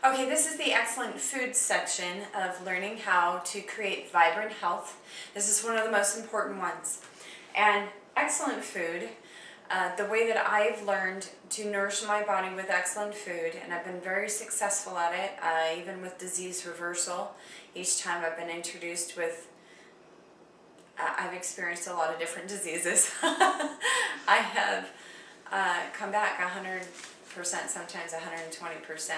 Okay, this is the excellent food section of learning how to create vibrant health. This is one of the most important ones. And excellent food, the way that I've learned to nourish my body with excellent food, and I've been very successful at it, even with disease reversal. Each time I've been introduced with, I've experienced a lot of different diseases. I have come back 100%, sometimes 120%.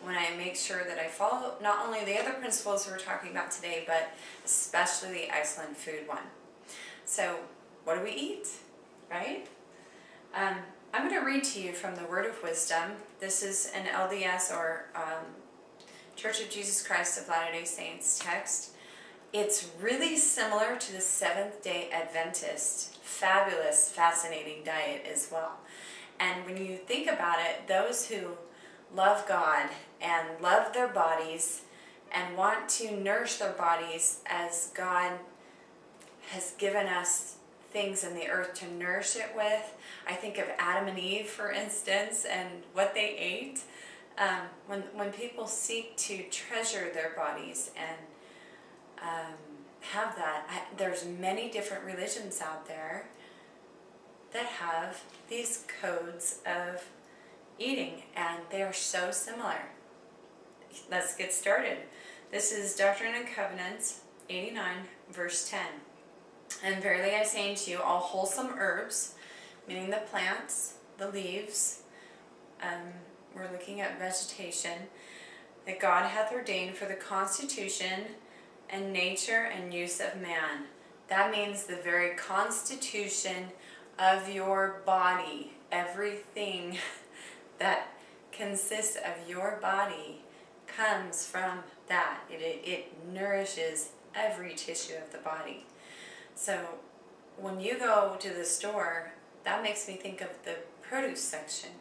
when I make sure that I follow not only the other principles we're talking about today, but especially the excellent food one. So what do we eat, right? I'm going to read to you from the Word of Wisdom. This is an LDS or Church of Jesus Christ of Latter-day Saints text. It's really similar to the Seventh-day Adventist fabulous, fascinating diet as well. And when you think about it, those who love God and love their bodies and want to nourish their bodies as God has given us things in the earth to nourish it with. I think of Adam and Eve, for instance, and what they ate. When people seek to treasure their bodies and have that, there's many different religions out there that have these codes of eating, and they are so similar. Let's get started. This is Doctrine and Covenants 89, verse 10. And verily I say unto you, all wholesome herbs, meaning the plants, the leaves, we're looking at vegetation, that God hath ordained for the constitution and nature and use of man. That means the very constitution of your body, everything that consists of your body comes from that. It nourishes every tissue of the body. So when you go to the store, that makes me think of the produce section.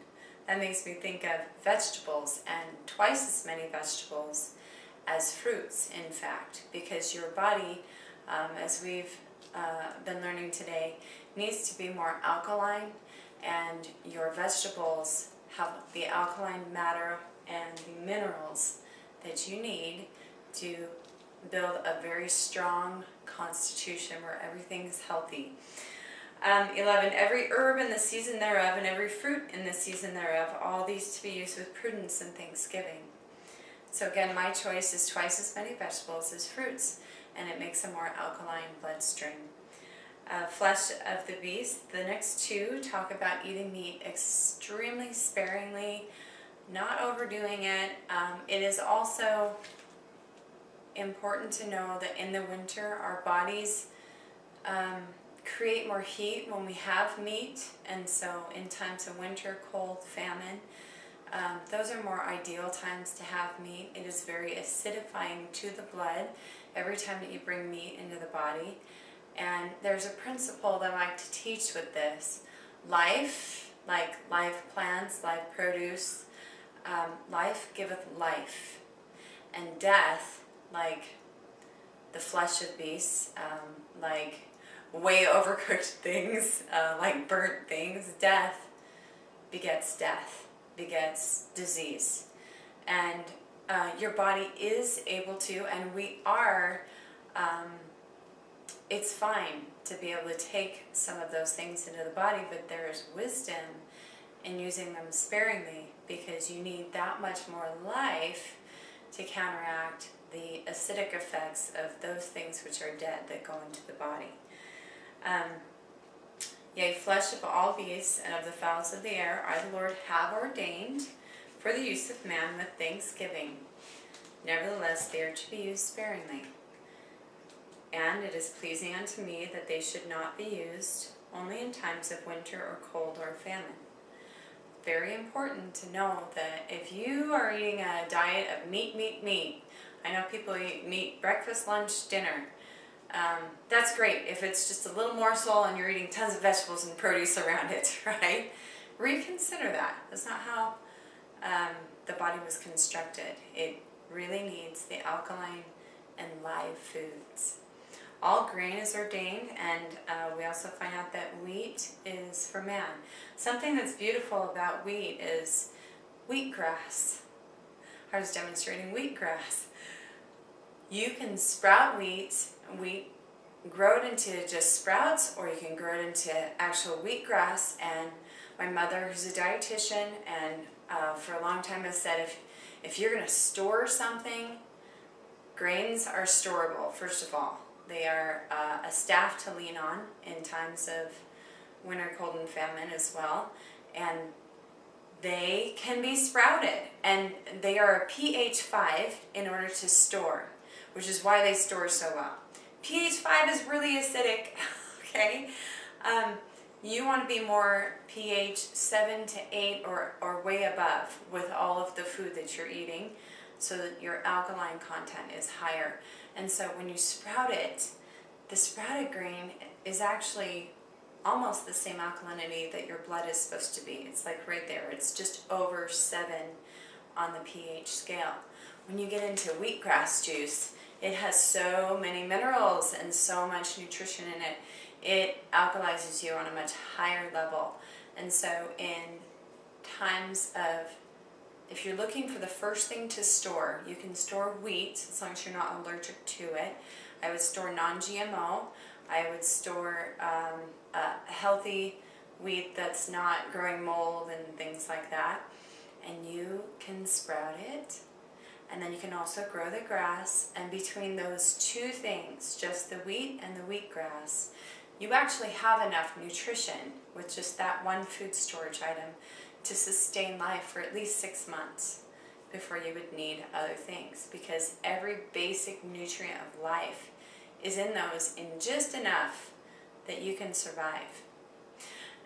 That makes me think of vegetables, and twice as many vegetables as fruits, in fact, because your body, as we've been learning today, needs to be more alkaline, and your vegetables have the alkaline matter and the minerals that you need to build a very strong constitution where everything's healthy. 11, every herb in the season thereof, and every fruit in the season thereof, all these to be used with prudence and thanksgiving. So again, my choice is twice as many vegetables as fruits, and it makes a more alkaline bloodstream. Flesh of the beast, the next two talk about eating meat extremely sparingly, not overdoing it. It is also important to know that in the winter our bodies create more heat when we have meat, and so in times of winter, cold, famine, those are more ideal times to have meat. It is very acidifying to the blood every time that you bring meat into the body. And there's a principle that I like to teach with this. Life, like live plants, live produce, life giveth life. And death, like the flesh of beasts, like way overcooked things, like burnt things, death begets disease. And your body is able to, and we are, it's fine to be able to take some of those things into the body, but there is wisdom in using them sparingly, because you need that much more life to counteract the acidic effects of those things which are dead that go into the body. Yea, flesh of all beasts and of the fowls of the air, I the Lord have ordained for the use of man with thanksgiving. Nevertheless, they are to be used sparingly. And it is pleasing unto me that they should not be used only in times of winter or cold or famine. Very important to know that if you are eating a diet of meat, I know people eat meat breakfast, lunch, dinner. That's great if it's just a little morsel and you're eating tons of vegetables and produce around it, right? Reconsider that. That's not how the body was constructed. It really needs the alkaline and live foods. All grain is ordained, and we also find out that wheat is for man. Something that's beautiful about wheat is wheatgrass. I was demonstrating wheatgrass. You can sprout wheat, grow it into just sprouts, or you can grow it into actual wheatgrass. And my mother, who's a dietitian, and for a long time has said, if you're going to store something, grains are storable, first of all. They are a staff to lean on in times of winter, cold, and famine as well. And they can be sprouted. And they are a pH 5 in order to store, which is why they store so well. pH 5 is really acidic, okay? You want to be more pH 7 to 8 or way above with all of the food that you're eating, so that your alkaline content is higher. And so when you sprout it, the sprouted grain is actually almost the same alkalinity that your blood is supposed to be. It's like right there. It's just over 7 on the pH scale. When you get into wheatgrass juice, it has so many minerals and so much nutrition in it. It alkalizes you on a much higher level. And so in times of, if you're looking for the first thing to store, you can store wheat as long as you're not allergic to it. I would store non-GMO. I would store a healthy wheat that's not growing mold and things like that. And you can sprout it. And then you can also grow the grass. And between those two things, just the wheat and the wheatgrass, you actually have enough nutrition with just that one food storage item to sustain life for at least 6 months before you would need other things, because every basic nutrient of life is in those in just enough that you can survive.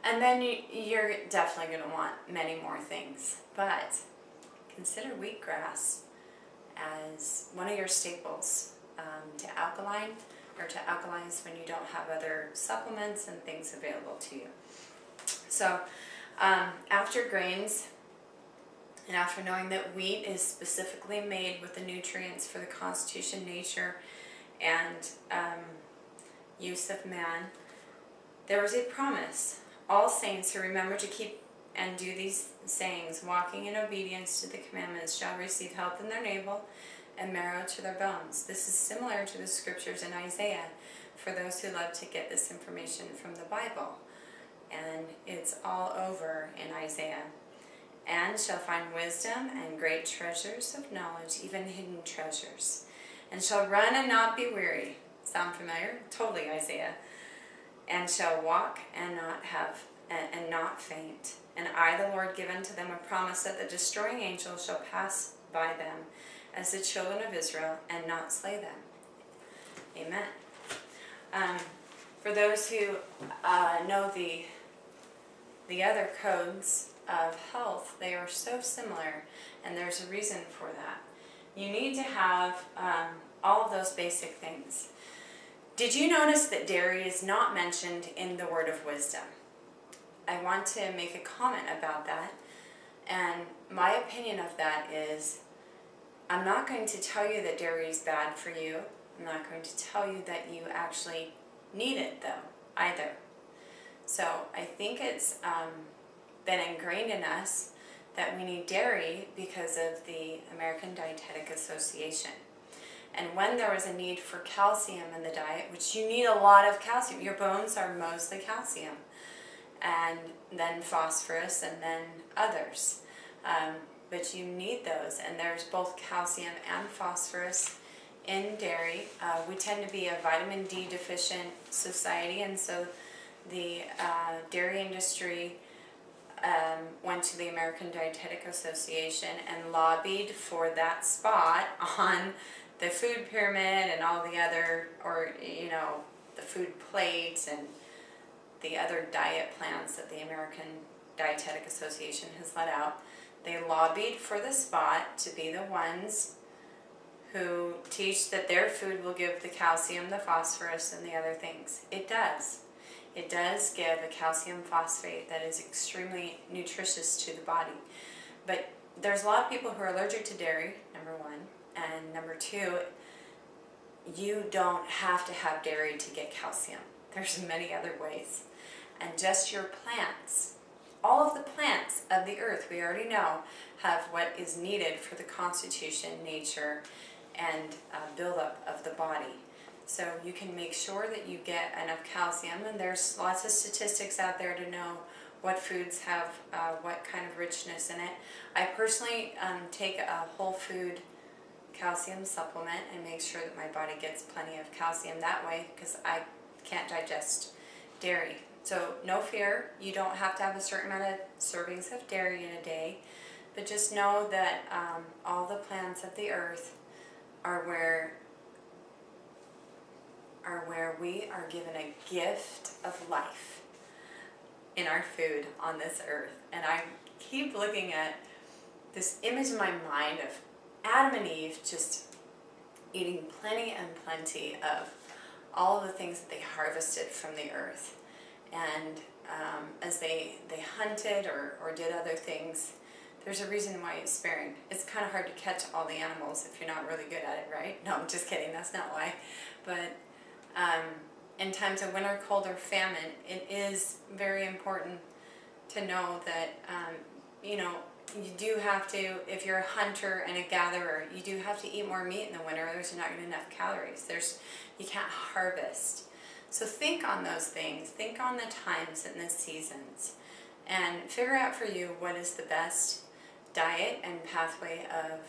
And then you're definitely going to want many more things, but consider wheatgrass as one of your staples to alkaline, or to alkalize when you don't have other supplements and things available to you. So after grains, and after knowing that wheat is specifically made with the nutrients for the constitution, nature, and use of man, there was a promise. All saints who remember to keep and do these sayings, walking in obedience to the commandments, shall receive health in their navel and marrow to their bones. This is similar to the scriptures in Isaiah for those who love to get this information from the Bible. And it's all over in Isaiah. And shall find wisdom and great treasures of knowledge, even hidden treasures. And shall run and not be weary. Sound familiar? Totally Isaiah. And shall walk and not faint. And I, the Lord, give unto them a promise that the destroying angel shall pass by them as the children of Israel and not slay them. Amen. For those who know the other codes of health, they are so similar, and there's a reason for that. You need to have all of those basic things. Did you notice that dairy is not mentioned in the word of wisdom? I want to make a comment about that, and my opinion of that is, I'm not going to tell you that dairy is bad for you. I'm not going to tell you that you actually need it, though, either. So I think it's been ingrained in us that we need dairy because of the American Dietetic Association. And when there was a need for calcium in the diet, which you need a lot of calcium, your bones are mostly calcium, and then phosphorus, and then others. But you need those, and there's both calcium and phosphorus in dairy. We tend to be a vitamin D deficient society, and so the dairy industry went to the American Dietetic Association and lobbied for that spot on the food pyramid and all the other, or the food plates and the other diet plans that the American Dietetic Association has let out. They lobbied for the spot to be the ones who teach that their food will give the calcium, the phosphorus, and the other things. It does. It does give a calcium phosphate that is extremely nutritious to the body. But there's a lot of people who are allergic to dairy, number one. And number two, you don't have to have dairy to get calcium. There's many other ways. And just your plants all of the plants of the earth, we already know, have what is needed for the constitution, nature, and buildup of the body. So you can make sure that you get enough calcium, and there's lots of statistics out there to know what foods have what kind of richness in it. I personally take a whole food calcium supplement and make sure that my body gets plenty of calcium that way, because I can't digest dairy. So no fear, you don't have to have a certain amount of servings of dairy in a day, but just know that all the plants of the earth are where we are given a gift of life in our food on this earth. And I keep looking at this image in my mind of Adam and Eve just eating plenty and plenty of all of the things that they harvested from the earth. And as they hunted or did other things, there's a reason why it's sparing. It's kind of hard to catch all the animals if you're not really good at it, right? No, I'm just kidding, that's not why. But in times of winter, cold, or famine, it is very important to know that, you know, you do have to, if you're a hunter and a gatherer, you do have to eat more meat in the winter, or there's not going to be enough calories. You can't harvest. So think on those things. Think on the times and the seasons, and figure out for you what is the best diet and pathway of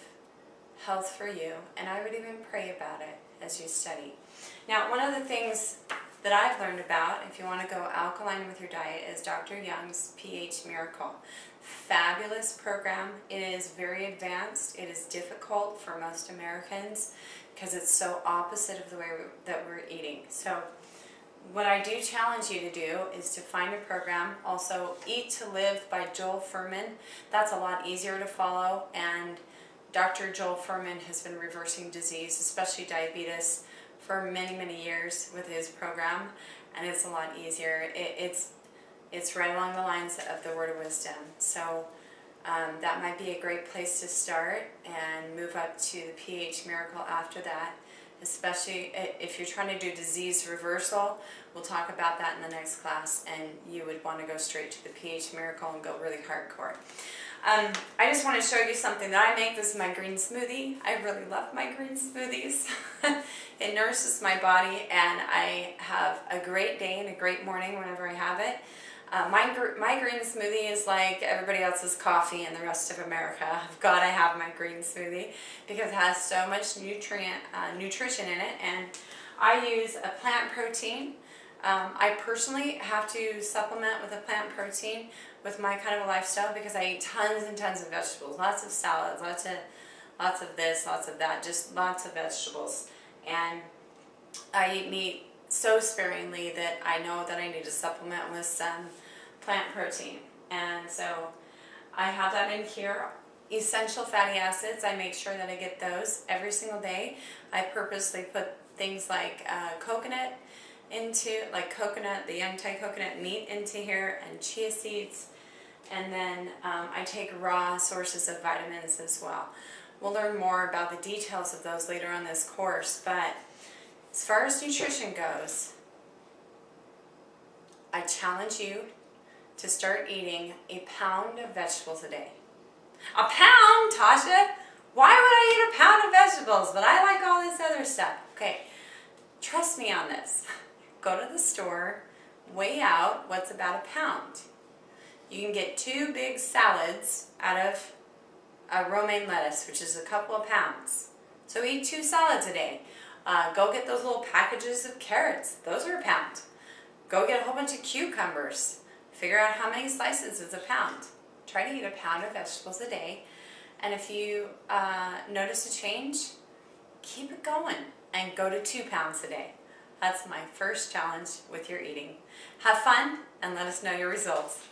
health for you. And I would even pray about it as you study. Now, one of the things that I've learned about, if you want to go alkaline with your diet, is Dr. Young's pH Miracle. Fabulous program. It is very advanced. It is difficult for most Americans because it's so opposite of the way that we're eating. So what I do challenge you to do is to find a program. Also, Eat to Live by Joel Fuhrman. That's a lot easier to follow, and Dr. Joel Fuhrman has been reversing disease, especially diabetes, for many, many years with his program, and it's a lot easier. It's right along the lines of the Word of Wisdom. So that might be a great place to start and move up to the pH Miracle after that, especially if you're trying to do disease reversal. We'll talk about that in the next class, and you would want to go straight to the pH Miracle and go really hardcore. I just want to show you something that I make. This is my green smoothie. I really love my green smoothies. It nourishes my body, and I have a great day and a great morning whenever I have it. My green smoothie is like everybody else's coffee in the rest of America. I've got to have my green smoothie because it has so much nutrition in it, and I use a plant protein. I personally have to supplement with a plant protein with my kind of a lifestyle because I eat tons and tons of vegetables, lots of salads, lots of this, lots of that, just lots of vegetables. And I eat meat so sparingly that I know that I need to supplement with some plant protein. And so I have that in here. Essential fatty acids, I make sure that I get those every single day. I purposely put things like coconut, the young Thai coconut meat into here, and chia seeds. And then I take raw sources of vitamins as well. We'll learn more about the details of those later on this course, but as far as nutrition goes, I challenge you to start eating a pound of vegetables a day. A pound, Tasha? Why would I eat a pound of vegetables? But I like all this other stuff. Okay, trust me on this. Go to the store, weigh out what's about a pound. You can get 2 big salads out of a romaine lettuce, which is a couple of pounds. So eat 2 salads a day. Go get those little packages of carrots. Those are a pound. Go get a whole bunch of cucumbers. Figure out how many slices is a pound. Try to eat a pound of vegetables a day. And if you notice a change, keep it going and go to 2 pounds a day. That's my first challenge with your eating. Have fun and let us know your results.